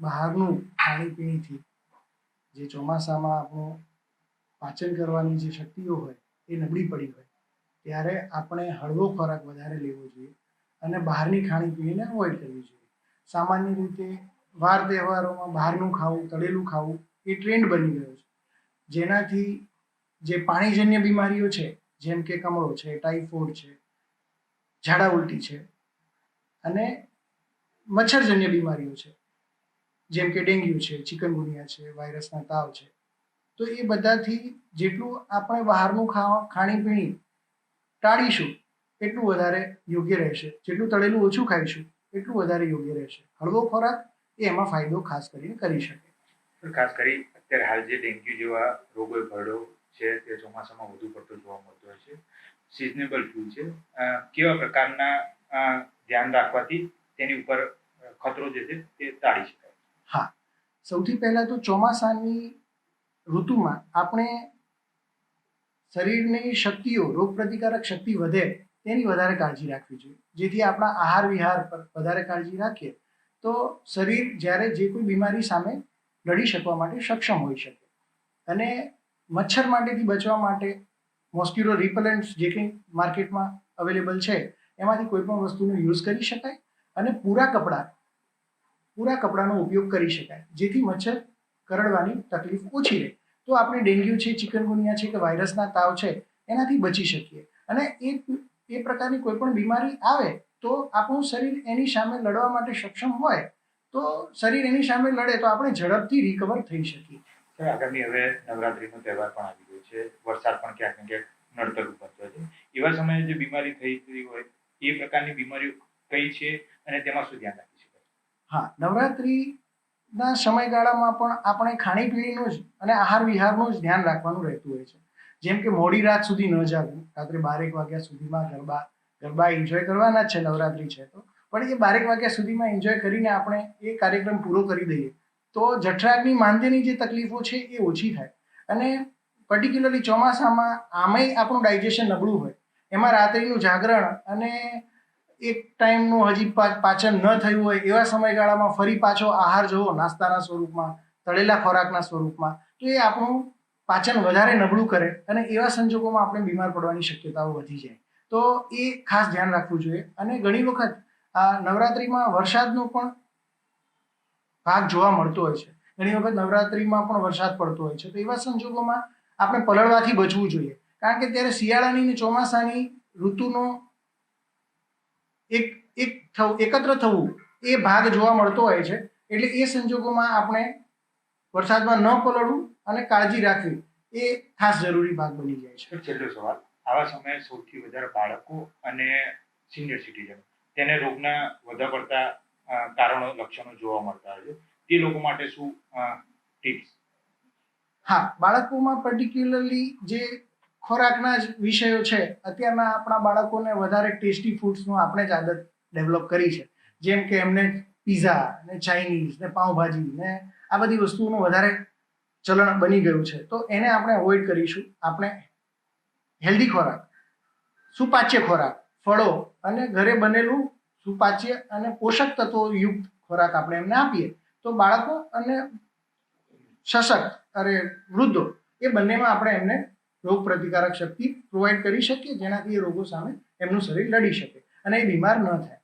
બહારનું ખાણીપીણીથી જે ચોમાસામાં આપણું પાચન કરવાની જે શક્તિઓ હોય એ નબળી પડી હોય ત્યારે આપણે હળવો ખોરાક વધારે લેવો જોઈએ અને બહારની ખાણીપીણીને અવોઇડ કરવી જોઈએ. સામાન્ય રીતે વાર તહેવારોમાં બહારનું ખાવું, તળેલું ખાવું એ ટ્રેન્ડ બની ગયો છે, જેનાથી જે પાણીજન્ય બીમારીઓ છે જેમ કે કમળો છે, ટાઇફોઇડ છે, ઝાડા ઉલટી છે અને મચ્છરજન્ય બીમારીઓ છે જેમ કે ડેન્ગ્યુ છે, ચિકનગુનિયા છે, વાયરસના તાવ છે, તો એ બધાથી જેટલું આપણે બહારનું ખાણીપીણી ટાળીશું એટલું વધારે યોગ્ય રહેશે. જેટલું તળેલું ઓછું ખાઈશું એટલું વધારે યોગ્ય રહેશે. હળવો ખોરાક એ એમાં ફાયદો ખાસ કરીને કરી શકે. ખાસ કરી અત્યારે હાલ જે ડેન્ગ્યુ જેવા રોગો ભરડો છે તે ચોમાસામાં વધુ પડતો જોવા મળતો હોય છે. સિઝનેબલ ફ્લૂ છે, કેવા પ્રકારના ધ્યાન રાખવાથી તેની ઉપર ખતરો જે છે તે ટાળી શકાય? હા, સૌથી પહેલા તો ચોમાસાની ઋતુમાં આપણે શરીરની શક્તિઓ, રોગ પ્રતિકારક શક્તિ વધે તેની વધારે કાળજી રાખવી જોઈએ. જેથી આપણા આહાર વિહાર પર વધારે કાળજી રાખીએ તો શરીર જ્યારે જે કોઈ બીમારી સામે લડી શકવા માટે સક્ષમ હોઈ શકે. અને મચ્છર માટેથી બચવા માટે મોસ્કિટો રિપેલન્ટ્સ જે કંઈ માર્કેટમાં અવેલેબલ છે એમાંથી કોઈ પણ વસ્તુનો યુઝ કરી શકાય અને પૂરા કપડાનો ઉપયોગ કરી શકાય, જેથી મચ્છર કરડવાની તકલીફ ઓછી રહે. તો આપણે ડેન્ગ્યુ છે, ચિકનગુનિયા છે કે વાયરસના તાવ છે એનાથી બચી શકીએ. અને એ પ્રકારની કોઈ પણ બીમારી આવે તો આપણું શરીર એની સામે લડવા માટે સક્ષમ હોય તો શરીર એની સામે લડે તો આપણે ઝડપથી રિકવર થઈ શકીએ. આગામી હવે નવરાત્રીનો તહેવાર પણ આવી ગયો છે, વરસાદ પણ ક્યાંક ને ક્યાંક નડતર બનતો છે. એવા સમયે જે બીમારી થઈ હોય એ પ્રકારની બીમારીઓ કઈ છે અને તેમાં શું ધ્યાન રાખી શકાય? હા, નવરાત્રીના સમયગાળામાં પણ આપણે ખાણીપીણીનું જ અને આહાર વિહારનું જ ધ્યાન રાખવાનું રહેતું હોય છે. જેમ કે મોડી રાત સુધી ન જાગવું, રાત્રે 12 વાગ્યા સુધીમાં ગરબા એન્જોય કરવાના જ છે, નવરાત્રી છે તો, પણ એ 12 વાગ્યા સુધીમાં એન્જોય કરીને આપણે એ કાર્યક્રમ પૂરો કરી દઈએ તો જઠરાગ્નિ માંદ્યની જે તકલીફો છે એ ઓછી થાય. અને પર્ટિક્યુલરલી ચોમાસામાં આમાંય આપણું ડાયજેશન નબળું હોય, એમાં રાત્રિનું જાગરણ અને એક ટાઈમનું હજી પાચન ન થયું હોય એવા સમયગાળામાં ફરી પાછો આહાર જવો નાસ્તાના સ્વરૂપમાં, તળેલા ખોરાકના સ્વરૂપમાં, તો એ આપણું પાચન વધારે નબળું કરે અને એવા સંજોગોમાં આપણે બીમાર પડવાની શક્યતાઓ વધી જાય. તો એ ખાસ ધ્યાન રાખવું જોઈએ. અને ઘણી વખત નવરાત્રિમાં વરસાદનો પણ ભાગ જોવા મળતો હોય છે. ઘણી વખત નવરાત્રિમાં પણ વરસાદ પડતો હોય છે, તો એવા સંજોગોમાં આપણે પલળવાથી બચવું જોઈએ. કારણ કે ત્યારે શિયાળાની અને ચોમાસાની ઋતુનો એકત્ર થવું એ ભાગ જોવા મળતો હોય છે. એટલે એ સંજોગોમાં આપણે વરસાદમાં ન પલળવું અને કાળજી રાખવી એ ખાસ જરૂરી ભાગ બની જાય છે. છેલ્લો સવાલ, આવા સમયે સૌથી વધારે બાળકો અને સિનિયર સિટીઝન તેને રોગના વધારે પડતા કારણો, લક્ષણો જોવા મળતા હોય છે, તે લોકો માટે શું ટિપ્સ? હા, બાળકોમાં પર્ટિક્યુલરલી જે ખોરાકના જ વિષયો છે, અત્યારના આપણા બાળકોને વધારે ટેસ્ટી ફૂડ્સનો આપણે જ આદત ડેવલપ કરી છે. જેમ કે એમને પીઝા ને ચાઇનીઝ ને પાઉંભાજી ને આ બધી વસ્તુઓનું વધારે ચલણ બની ગયું છે. તો એને આપણે અવોઇડ કરીશું. આપણે હેલ્ધી ખોરાક, સુપાચ્ય ખોરાક, ફળો અને ઘરે બનેલું સુપાચ્ય અને પોષક તત્વો યુક્ત ખોરાક આપણે એમને આપીએ તો બાળકો અને વૃદ્ધો એ બંનેમાં આપણે એમને રોગ પ્રતિકારક શક્તિ પ્રોવાઈડ કરી શકીએ, જેનાથી એ રોગો સામે એમનું શરીર લડી શકે અને એ બીમાર ન થાય.